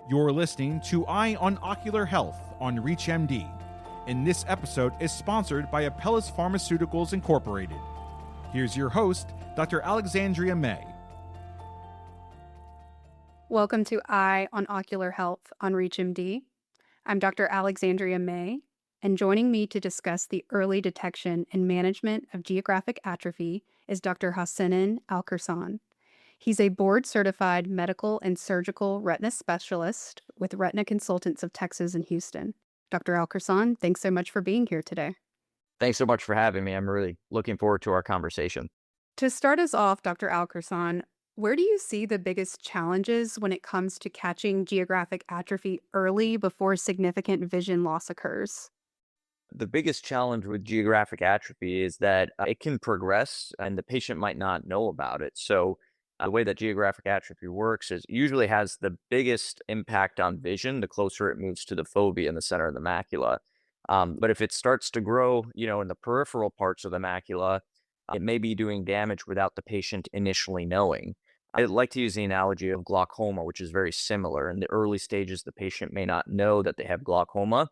You're listening to Eye on Ocular Health on ReachMD, and this episode is sponsored by Apellis Pharmaceuticals Incorporated. Here's your host, Dr. Alexandria May. Welcome to Eye on Ocular Health on ReachMD. I'm Dr. Alexandria May, and joining me to discuss the early detection and management of geographic atrophy is Dr. Hasenin Al-khersan. He's a board-certified medical and surgical retina specialist with Retina Consultants of Texas and Houston. Dr. Al-khersan, thanks so much for being here today. Thanks so much for having me. I'm really looking forward to our conversation. To start us off, Dr. Al-khersan, where do you see the biggest challenges when it comes to catching geographic atrophy early before significant vision loss occurs? The biggest challenge with geographic atrophy is that it can progress and the patient might not know about it. So the way that geographic atrophy works is it usually has the biggest impact on vision the closer it moves to the fovea in the center of the macula. But if it starts to grow, in the peripheral parts of the macula, it may be doing damage without the patient initially knowing. I like to use the analogy of glaucoma, which is very similar. In the early stages, the patient may not know that they have glaucoma.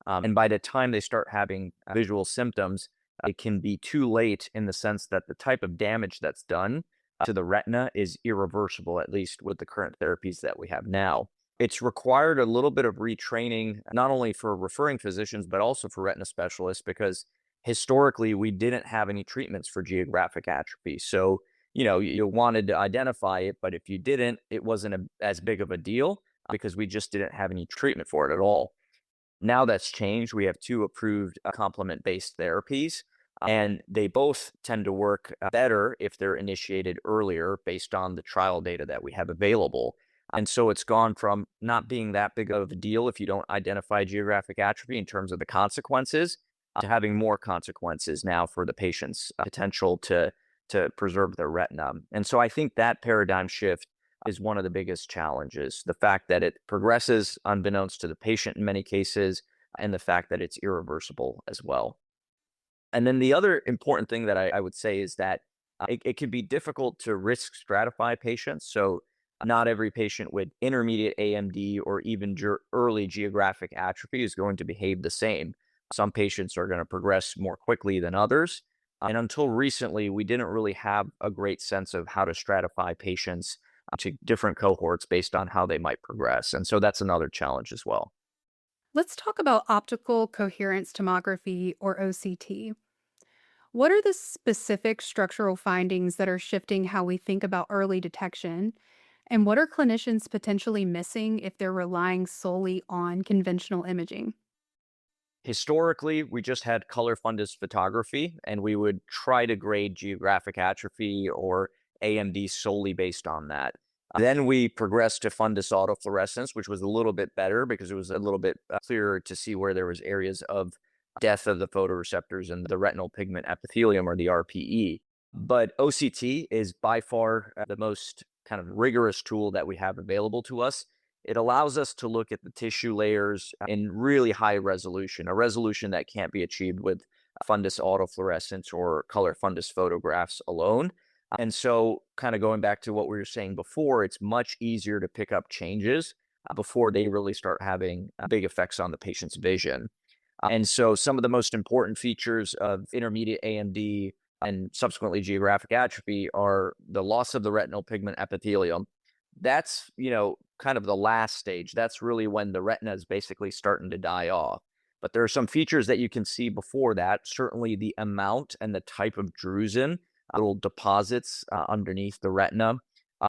And by the time they start having visual symptoms, it can be too late in the sense that the type of damage that's done to the retina is irreversible, at least with the current therapies that we have now. It's required a little bit of retraining, not only for referring physicians, but also for retina specialists, because historically we didn't have any treatments for geographic atrophy. So, you wanted to identify it, but if you didn't, it wasn't as big of a deal because we just didn't have any treatment for it at all. Now that's changed. We have two approved complement-based therapies, and they both tend to work better if they're initiated earlier based on the trial data that we have available. And so it's gone from not being that big of a deal if you don't identify geographic atrophy in terms of the consequences to having more consequences now for the patient's potential to preserve their retina. And so I think that paradigm shift is one of the biggest challenges. The fact that it progresses unbeknownst to the patient in many cases, and the fact that it's irreversible as well. And then the other important thing that I would say is that it can be difficult to risk stratify patients. So not every patient with intermediate AMD or even early geographic atrophy is going to behave the same. Some patients are going to progress more quickly than others. And until recently, we didn't really have a great sense of how to stratify patients to different cohorts based on how they might progress. And so that's another challenge as well. Let's talk about optical coherence tomography, or OCT. What are the specific structural findings that are shifting how we think about early detection? And what are clinicians potentially missing if they're relying solely on conventional imaging? Historically, we just had color fundus photography, and we would try to grade geographic atrophy or AMD solely based on that. Then we progressed to fundus autofluorescence, which was a little bit better because it was a little bit clearer to see where there was areas of death of the photoreceptors and the retinal pigment epithelium, or the RPE. But OCT is by far the most kind of rigorous tool that we have available to us. It allows us to look at the tissue layers in really high resolution, a resolution that can't be achieved with fundus autofluorescence or color fundus photographs alone. And so, kind of going back to what we were saying before, it's much easier to pick up changes before they really start having big effects on the patient's vision. And so, some of the most important features of intermediate AMD and subsequently geographic atrophy are the loss of the retinal pigment epithelium. That's, kind of the last stage. That's really when the retina is basically starting to die off. But there are some features that you can see before that. Certainly the amount and the type of drusen, little deposits underneath the retina,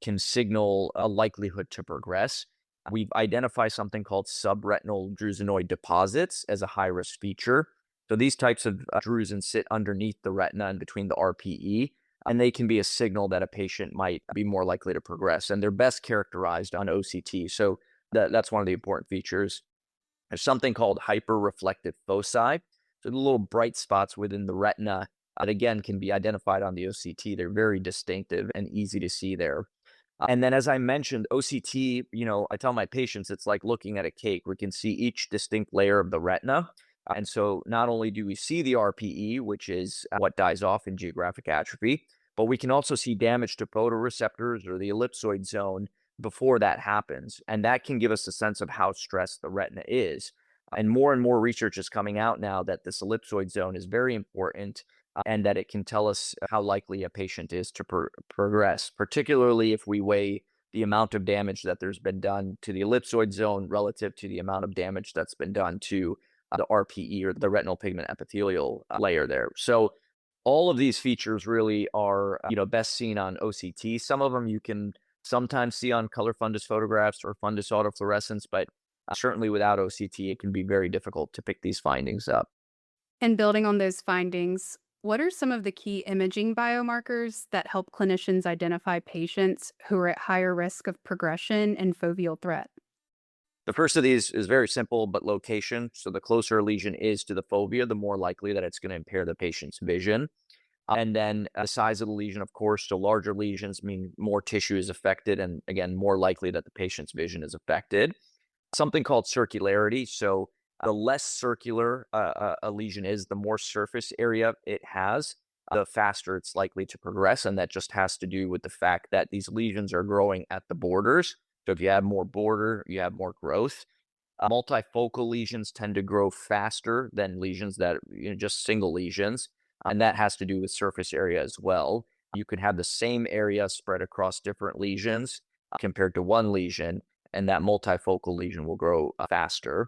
can signal a likelihood to progress. We've identified something called subretinal drusenoid deposits as a high-risk feature. So these types of drusen sit underneath the retina and between the RPE, and they can be a signal that a patient might be more likely to progress. And they're best characterized on OCT. So that's one of the important features. There's something called hyperreflective foci. So the little bright spots within the retina that, again, can be identified on the OCT. They're very distinctive and easy to see there. And then, as I mentioned, OCT, I tell my patients it's like looking at a cake. We can see each distinct layer of the retina. And so not only do we see the RPE, which is what dies off in geographic atrophy, but we can also see damage to photoreceptors or the ellipsoid zone before that happens. And that can give us a sense of how stressed the retina is. And more research is coming out now that this ellipsoid zone is very important, and that it can tell us how likely a patient is to progress, particularly if we weigh the amount of damage that there's been done to the ellipsoid zone relative to the amount of damage that's been done to the RPE, or the retinal pigment epithelial layer there. So all of these features really are, best seen on OCT. Some of them you can sometimes see on color fundus photographs or fundus autofluorescence, but certainly without OCT, it can be very difficult to pick these findings up. And building on those findings, what are some of the key imaging biomarkers that help clinicians identify patients who are at higher risk of progression and foveal threat? The first of these is very simple, but location. So the closer a lesion is to the fovea, the more likely that it's going to impair the patient's vision. And then the size of the lesion, of course, so larger lesions mean more tissue is affected, and again, more likely that the patient's vision is affected. Something called circularity. So the less circular a lesion is, the more surface area it has, the faster it's likely to progress. And that just has to do with the fact that these lesions are growing at the borders. So if you have more border, you have more growth. Multifocal lesions tend to grow faster than lesions that just single lesions. And that has to do with surface area as well. You can have the same area spread across different lesions compared to one lesion, and that multifocal lesion will grow faster.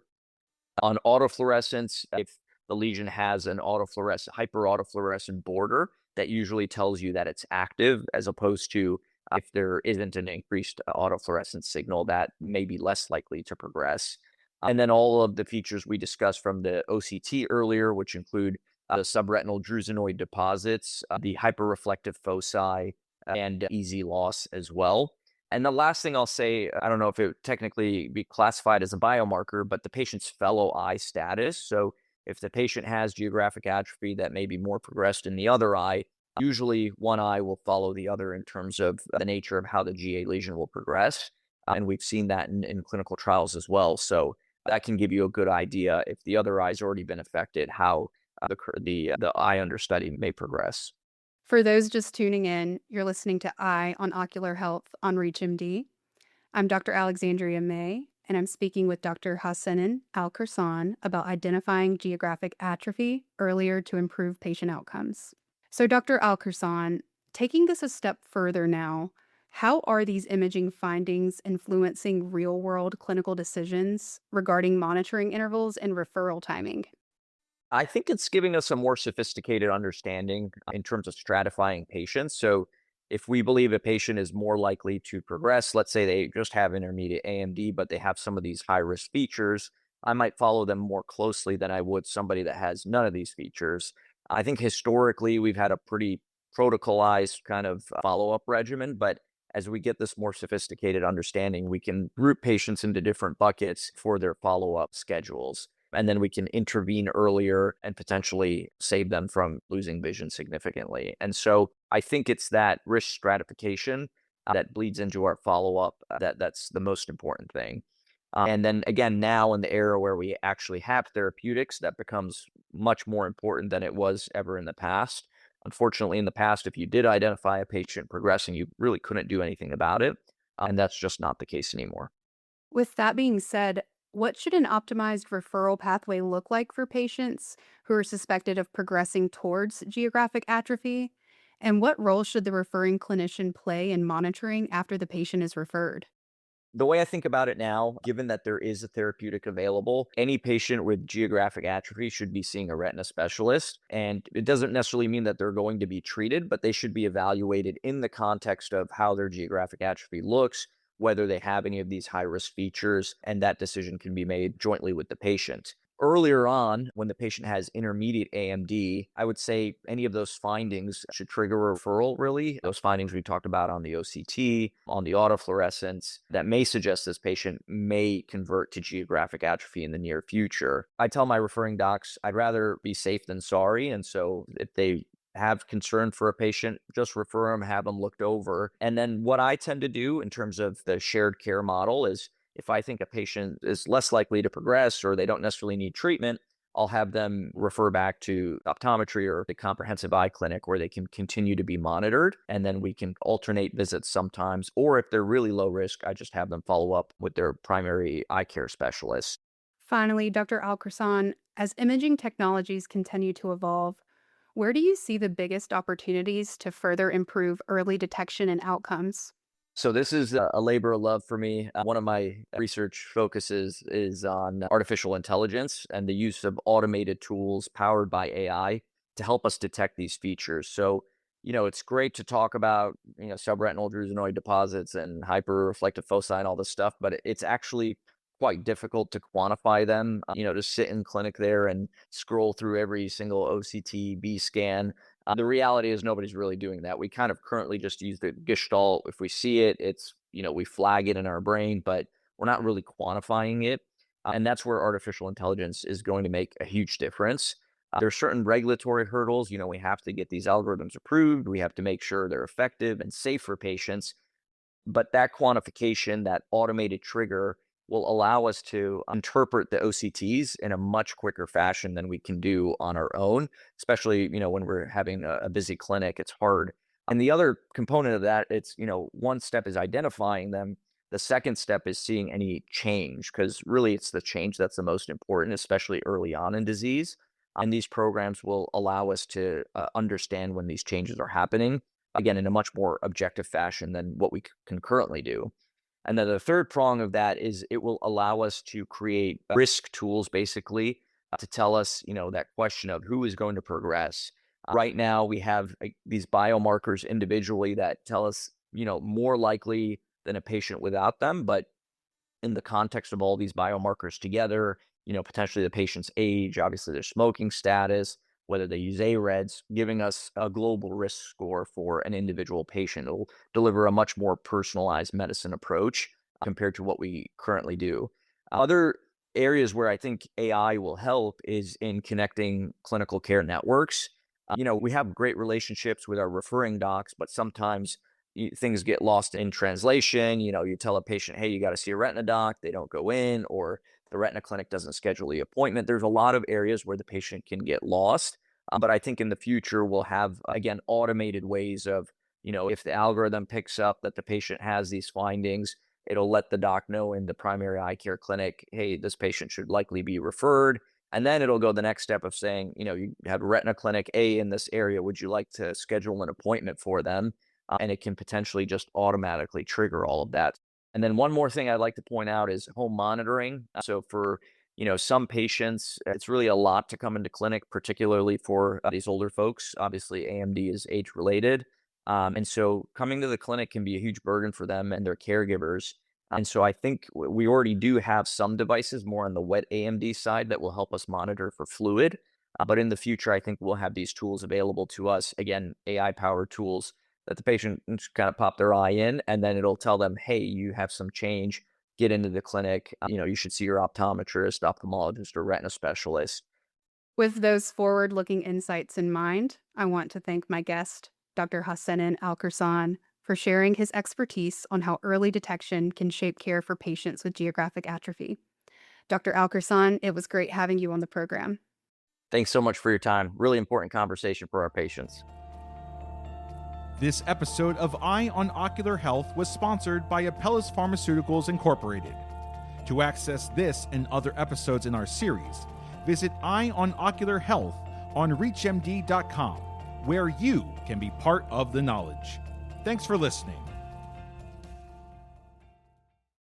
On autofluorescence, if the lesion has an hyperautofluorescent border, that usually tells you that it's active, as opposed to if there isn't an increased autofluorescence signal, that may be less likely to progress. And then all of the features we discussed from the OCT earlier, which include the subretinal drusenoid deposits, the hyperreflective foci, and EZ loss as well. And the last thing I'll say, I don't know if it would technically be classified as a biomarker, but the patient's fellow eye status. So if the patient has geographic atrophy that may be more progressed in the other eye, usually one eye will follow the other in terms of the nature of how the GA lesion will progress. And we've seen that in clinical trials as well. So that can give you a good idea, if the other eye's already been affected, how the eye under study may progress. For those just tuning in, you're listening to Eye on Ocular Health on ReachMD. I'm Dr. Alexandria May, and I'm speaking with Dr. Hasenin Al-khersan about identifying geographic atrophy earlier to improve patient outcomes. So, Dr. Al-khersan, taking this a step further now, how are these imaging findings influencing real-world clinical decisions regarding monitoring intervals and referral timing? I think it's giving us a more sophisticated understanding in terms of stratifying patients. So if we believe a patient is more likely to progress, let's say they just have intermediate AMD, but they have some of these high risk features, I might follow them more closely than I would somebody that has none of these features. I think historically we've had a pretty protocolized kind of follow-up regimen, but as we get this more sophisticated understanding, we can group patients into different buckets for their follow-up schedules. And then we can intervene earlier and potentially save them from losing vision significantly. And so I think it's that risk stratification that bleeds into our follow-up that's the most important thing. And then again, now in the era where we actually have therapeutics, that becomes much more important than it was ever in the past. Unfortunately, in the past, if you did identify a patient progressing, you really couldn't do anything about it. And that's just not the case anymore. With that being said, what should an optimized referral pathway look like for patients who are suspected of progressing towards geographic atrophy? And what role should the referring clinician play in monitoring after the patient is referred? The way I think about it now, given that there is a therapeutic available, any patient with geographic atrophy should be seeing a retina specialist. And it doesn't necessarily mean that they're going to be treated, but they should be evaluated in the context of how their geographic atrophy looks, whether they have any of these high risk features, and that decision can be made jointly with the patient. Earlier on, when the patient has intermediate AMD, I would say any of those findings should trigger a referral, really. Those findings we talked about on the OCT, on the autofluorescence, that may suggest this patient may convert to geographic atrophy in the near future. I tell my referring docs, I'd rather be safe than sorry. And so if they have concern for a patient, just refer them, have them looked over. And then what I tend to do in terms of the shared care model is, if I think a patient is less likely to progress or they don't necessarily need treatment, I'll have them refer back to optometry or the comprehensive eye clinic where they can continue to be monitored. And then we can alternate visits sometimes. Or if they're really low risk, I just have them follow up with their primary eye care specialist. Finally, Dr. Al-khersan, as imaging technologies continue to evolve, where do you see the biggest opportunities to further improve early detection and outcomes? So this is a labor of love for me. One of my research focuses is on artificial intelligence and the use of automated tools powered by AI to help us detect these features. So, it's great to talk about, subretinal drusenoid deposits and hyperreflective foci and all this stuff, but it's actually quite difficult to quantify them. To sit in clinic there and scroll through every single OCT, B scan, the reality is nobody's really doing that. We kind of currently just use the gestalt. If we see it, we flag it in our brain, but we're not really quantifying it. And that's where artificial intelligence is going to make a huge difference. There are certain regulatory hurdles. We have to get these algorithms approved. We have to make sure they're effective and safe for patients. But that quantification, that automated trigger, will allow us to interpret the OCTs in a much quicker fashion than we can do on our own, especially, when we're having a busy clinic, it's hard. And the other component of that, it's, one step is identifying them. The second step is seeing any change, because really it's the change that's the most important, especially early on in disease. And these programs will allow us to understand when these changes are happening, again, in a much more objective fashion than what we can currently do. And then the third prong of that is it will allow us to create risk tools, basically, to tell us, that question of who is going to progress. Right now, we have these biomarkers individually that tell us, more likely than a patient without them. But in the context of all these biomarkers together, potentially the patient's age, obviously their smoking status, whether they use AREDs, giving us a global risk score for an individual patient. It'll deliver a much more personalized medicine approach compared to what we currently do. Other areas where I think AI will help is in connecting clinical care networks. We have great relationships with our referring docs, but sometimes things get lost in translation. You tell a patient, hey, you got to see a retina doc. They don't go in, or the retina clinic doesn't schedule the appointment. There's a lot of areas where the patient can get lost. But I think in the future, we'll have, again, automated ways of, if the algorithm picks up that the patient has these findings, it'll let the doc know in the primary eye care clinic, hey, this patient should likely be referred. And then it'll go the next step of saying, you have retina clinic A in this area. Would you like to schedule an appointment for them? And it can potentially just automatically trigger all of that. And then one more thing I'd like to point out is home monitoring. So for some patients, it's really a lot to come into clinic, particularly for these older folks. Obviously, AMD is age related. And so coming to the clinic can be a huge burden for them and their caregivers. And so I think we already do have some devices more on the wet AMD side that will help us monitor for fluid. But in the future, I think we'll have these tools available to us, again, AI-powered tools that the patient can just kind of pop their eye in, and then it'll tell them, hey, you have some change, get into the clinic. You should see your optometrist, ophthalmologist, or retina specialist. With those forward-looking insights in mind, I want to thank my guest, Dr. Hasenin Al-khersan, for sharing his expertise on how early detection can shape care for patients with geographic atrophy. Dr. Al-khersan, it was great having you on the program. Thanks so much for your time. Really important conversation for our patients. This episode of Eye on Ocular Health was sponsored by Apellis Pharmaceuticals Incorporated. To access this and other episodes in our series, visit Eye on Ocular Health on reachmd.com, where you can be part of the knowledge. Thanks for listening.